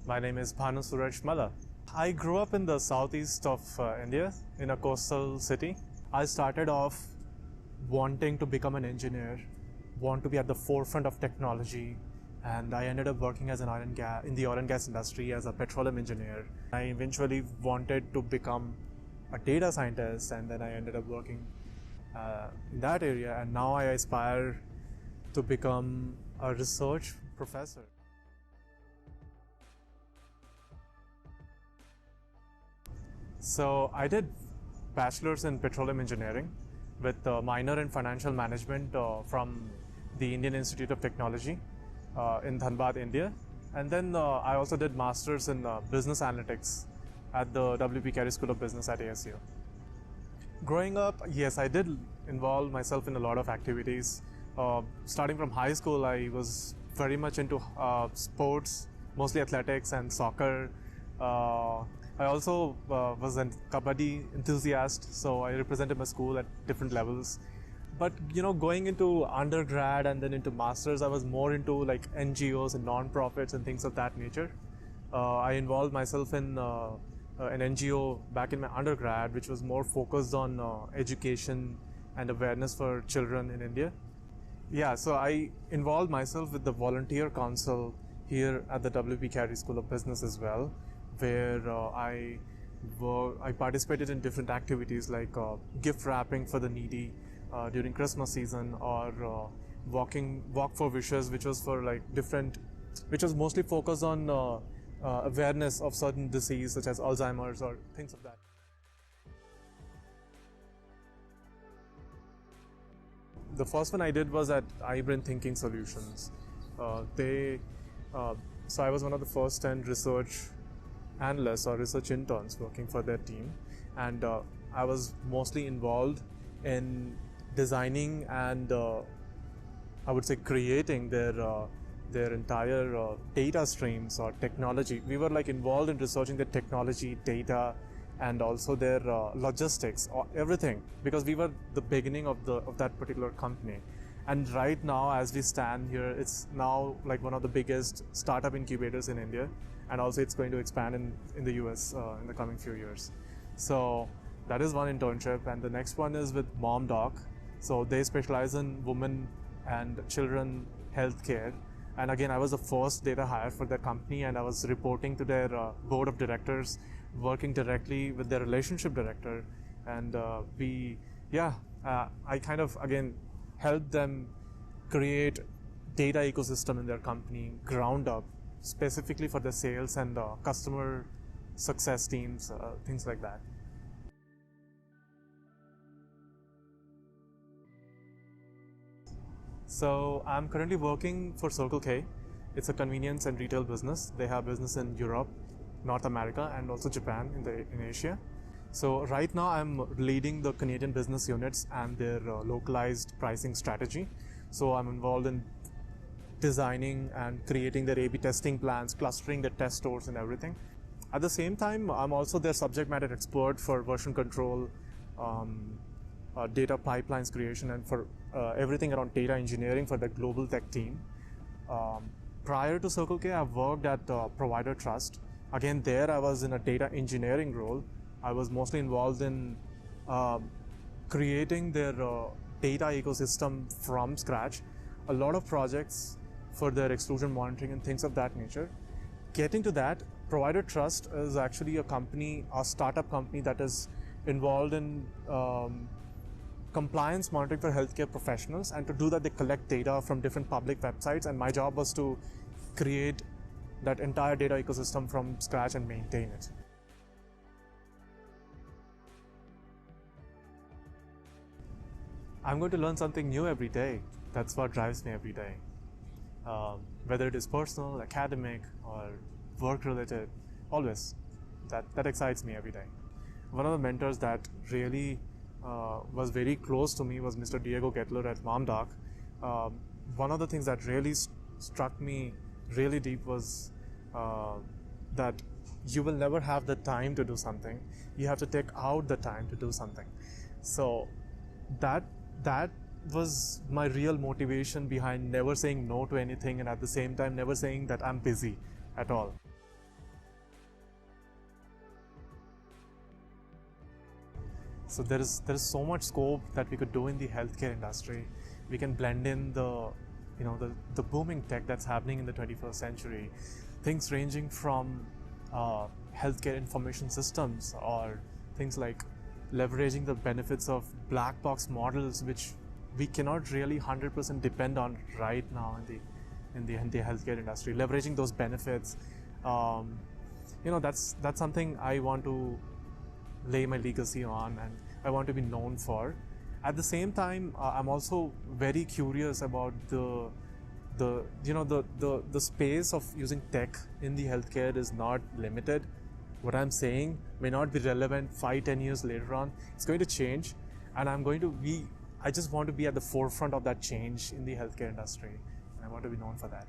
My name is Bhanu Suraj Malla. I grew up in the southeast of India in a coastal city. I started off wanting to become an engineer, want to be at the forefront of technology, and I ended up working as an in the oil and gas industry as a petroleum engineer. I eventually wanted to become a data scientist, and then I ended up working in that area, and now I aspire to become a research professor. So I did bachelor's in petroleum engineering with a minor in financial management from the Indian Institute of Technology in Dhanbad, India. And then I also did master's in business analytics at the WP Carey School of Business at ASU. Growing up, yes, I did involve myself in a lot of activities. Starting from high school, I was very much into sports, mostly athletics and soccer. I also was a kabaddi enthusiast, so I represented my school at different levels. But going into undergrad and then into masters, I was more into like NGOs and non-profits and things of that nature. I involved myself in an NGO back in my undergrad, which was more focused on education and awareness for children in India. Yeah, so I involved myself with the volunteer council here at the WP Carey School of Business as well, where I participated in different activities like gift wrapping for the needy during Christmas season, or walk for wishes, which was for which was mostly focused on awareness of certain disease such as Alzheimer's or things of that. The first one I did was at iBrain Thinking Solutions. So I was one of the first 10 research analysts or research interns working for their team, and I was mostly involved in designing and I would say creating their entire data streams or technology. We were involved in researching the technology, data, and also their logistics, or everything, because we were the beginning of that particular company. And right now, as we stand here, it's now one of the biggest startup incubators in India, and also it's going to expand in the US in the coming few years. So that is one internship, and the next one is with MomDoc. So they specialize in women and children healthcare. And again, I was the first data hire for their company, and I was reporting to their board of directors, working directly with their relationship director. And I kind of, again, helped them create data ecosystem in their company, ground up, specifically for the sales and customer success teams, things like that. So I'm currently working for Circle K. It's a convenience and retail business. They have business in Europe, North America, and also Japan in Asia. So right now I'm leading the Canadian business units and their localized pricing strategy. So I'm involved in designing and creating their A/B testing plans, clustering the test stores and everything. At the same time, I'm also their subject matter expert for version control, data pipelines creation, and for everything around data engineering for the global tech team. Prior to Circle K, I worked at Provider Trust. Again, there I was in a data engineering role. I was mostly involved in creating their data ecosystem from scratch. A lot of projects for their exclusion monitoring and things of that nature. Getting to that, Provider Trust is actually a startup company that is involved in compliance monitoring for healthcare professionals, and to do that they collect data from different public websites, and my job was to create that entire data ecosystem from scratch and maintain it. I'm going to learn something new every day. That's what drives me every day. Whether it is personal, academic, or work related, always. That excites me every day. One of the mentors that really was very close to me was Mr. Diego Gettler at MomDoc. One of the things that really struck me really deep was that you will never have the time to do something. You have to take out the time to do something. So that was my real motivation behind never saying no to anything, and at the same time never saying that I'm busy at all. So there is so much scope that we could do in the healthcare industry. We can blend in the booming tech that's happening in the 21st century, things ranging from healthcare information systems, or things like leveraging the benefits of black box models, which we cannot really 100% depend on right now in the healthcare industry. Leveraging those benefits, that's something I want to lay my legacy on, and I want to be known for. At the same time, I'm also very curious about the space of using tech in the healthcare is not limited. What I'm saying may not be relevant 5-10 years later on. It's going to change, and I just want to be at the forefront of that change in the healthcare industry, and I want to be known for that.